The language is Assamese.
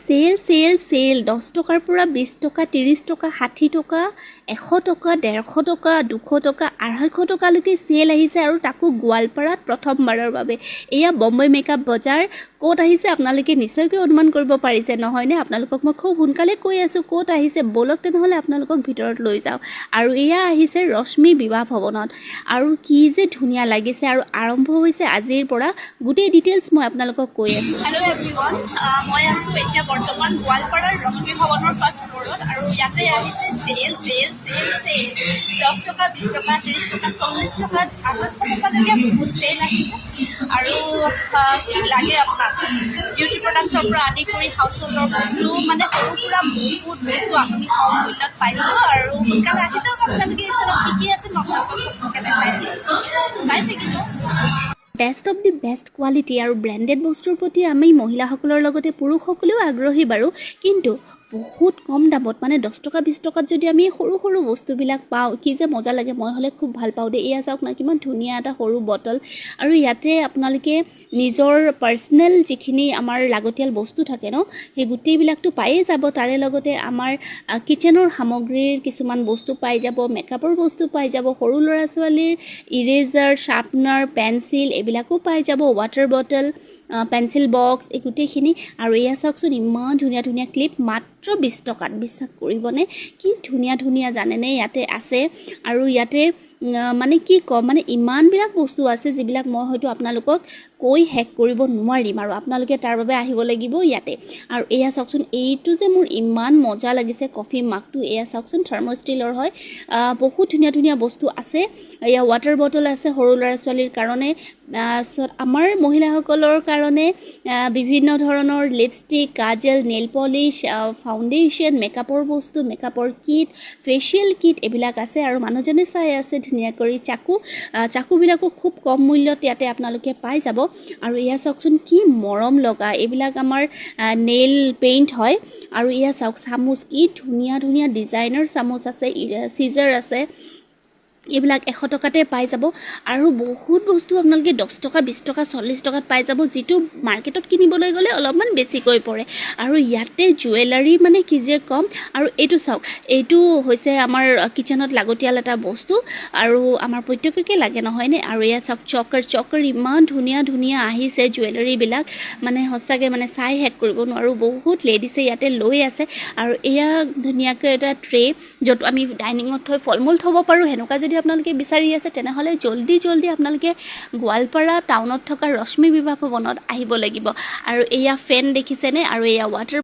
সেল সেল সেল 10 টকাৰ পৰা 20 টকা 30 টকা 60 টকা 100 টকা 150 টকা 200 টকা 250 টকালৈকে সেল আহিছে আৰু তাকো গোৱালপাৰাত প্ৰথমবাৰৰ বাবে। এয়া বম্বে মেকআপ বজাৰ ক'ত আহিছে আপোনালোকে নিশ্চয়কৈ অনুমান কৰিব পাৰিছে নহয়নে? আপোনালোকক মই খুব সোনকালে কৈ আছোঁ ক'ত আহিছে, বলক তেনেহ'লে আপোনালোকক ভিতৰত লৈ যাওঁ। আৰু এয়া আহিছে ৰশ্মি বিবাহ ভৱনত। আৰু কি যে ধুনীয়া লাগিছে আৰু আৰম্ভ হৈছে আজিৰ পৰা। গোটেই ডিটেইলছ মই আপোনালোকক কৈ আছোঁ। হেল্ল' এভৰিৱান, মই আছোঁ এতিয়া বৰ্তমান গোৱালপাৰাৰ ৰশ্মি ভৱনৰ ফাৰ্ষ্ট ফ্ল'ৰত আৰু ইয়াতে আহিছে চেল চেল চেল চেল 10 টকা 20 টকা 30 টকা 40 টকা 250 টকালৈকে বহুত চেল আহিছে। আৰু কি লাগে আপোনাক বিউটি প্ৰডাক্টছৰ পৰা আদি কৰি হাউচ হোল্ডৰ বস্তু মানে সৰু সুৰা বহুত বস্তু আপুনি কম মূল্যত পাইছোঁ। আৰু সোনকালে আহি যাওক আপোনালোকে চাওক কি কি আছে মই আপোনালোকক চাই থাকিব। Best of the best quality আৰু ব্ৰেণ্ডেড বস্তুৰ প্ৰতি আমি মহিলাসকলৰ লগতে পুৰুষসকলেও আগ্ৰহী বাৰু, কিন্তু বহুত কম দামত মানে 10 টকা 20 টকাত যদি আমি সৰু সৰু বস্তুবিলাক পাওঁ কি যে মজা লাগে। মই হ'লে খুব ভাল পাওঁ দেই। এয়া চাওক না কিমান ধুনীয়া এটা সৰু বটল। আৰু ইয়াতে আপোনালোকে নিজৰ পাৰ্চনেল যিখিনি আমাৰ লাগতিয়াল বস্তু থাকে ন, সেই গোটেইবিলাকতো পায়েই যাব। তাৰে লগতে আমাৰ কিচেনৰ সামগ্ৰীৰ কিছুমান বস্তু পাই যাব, মেকআপৰ বস্তু পাই যাব, সৰু ল'ৰা ছোৱালীৰ ইৰেজাৰ শ্বাৰ্পনাৰ পেঞ্চিল এইবিলাকো পাই যাব, ৱাটাৰ বটল পেঞ্চিল বক্স এই গোটেইখিনি। আৰু এয়া চাওকচোন ইমান ধুনীয়া ধুনীয়া ক্লিপ মাত্ৰ 20 টকাত। বিশ্বাস কৰিবনে কি ধুনীয়া ধুনীয়া জানেনে ইয়াতে আছে। আৰু ইয়াতে মানে কি ক'ম, মানে ইমানবিলাক বস্তু আছে যিবিলাক মই হয়তো আপোনালোকক কৈ শেষ কৰিব নোৱাৰিম। আৰু আপোনালোকে তাৰ বাবে আহিব লাগিব ইয়াতে। আৰু এয়া চাওকচোন এইটো যে মোৰ ইমান মজা লাগিছে কফি মাগটো। এয়া চাওকচোন থাৰ্মোষ্টিলৰ হয়। বহুত ধুনীয়া ধুনীয়া বস্তু আছে। এয়া ৱাটাৰ বটল আছে সৰু ল'ৰা ছোৱালীৰ কাৰণে। আমাৰ মহিলাসকলৰ কাৰণে বিভিন্ন ধৰণৰ লিপষ্টিক, কাজল, নেইল পলিছ, ফাউণ্ডেশ্যন, মেকআপৰ বস্তু, মেকআপৰ কিট, ফেচিয়েল কিট এইবিলাক আছে। আৰু মানুহজনে চাই আছে ধুনীয়া কৰি চাকুবিলাকো খুব কম মূল্যত ইয়াতে আপোনালোকে পাই যাব। আৰু এয়া চাওকচোন কি মৰম লগা, এইবিলাক আমাৰ নেইল পেইণ্ট হয়। আৰু এয়া চাওক চামুচ, কি ধুনীয়া ধুনীয়া ডিজাইনাৰ চামুচ আছে, চিজাৰ আছে। এইবিলাক 100 টকাতে পাই যাব। আৰু বহুত বস্তু আপোনালোকে 10 টকা 20 টকা 40 টকাত পাই যাব, যিটো মাৰ্কেটত কিনিবলৈ গ'লে অলপমান বেছিকৈ পৰে। আৰু ইয়াতে জুৱেলাৰী মানে কি যে ক'ম। আৰু এইটো চাওক, এইটো হৈছে আমাৰ কিচেনত লাগতিয়াল এটা বস্তু আৰু আমাৰ প্ৰত্যেককে লাগে নহয়নে? আৰু এয়া চাওক চকাৰ ইমান ধুনীয়া ধুনীয়া আহিছে জুৱেলাৰীবিলাক, মানে সঁচাকৈ মানে চাই শেষ কৰিব নোৱাৰোঁ। বহুত লেডিছে ইয়াতে লৈ আছে। আৰু এয়া ধুনীয়াকৈ এটা ট্ৰে য'ত আমি ডাইনিঙত থৈ ফল মূল থ'ব পাৰোঁ। সেনেকুৱা যদি আপোনালোকে বিচাৰি আছে তেনেহ'লে জল্দি আপোনালোকে গোৱালপাৰা টাউনত থকা ৰশ্মি বিবাহ ভৱনত আহিব লাগিব। আৰু এয়া ফেন দেখিছেনে? আৰু এয়া ৱাটাৰ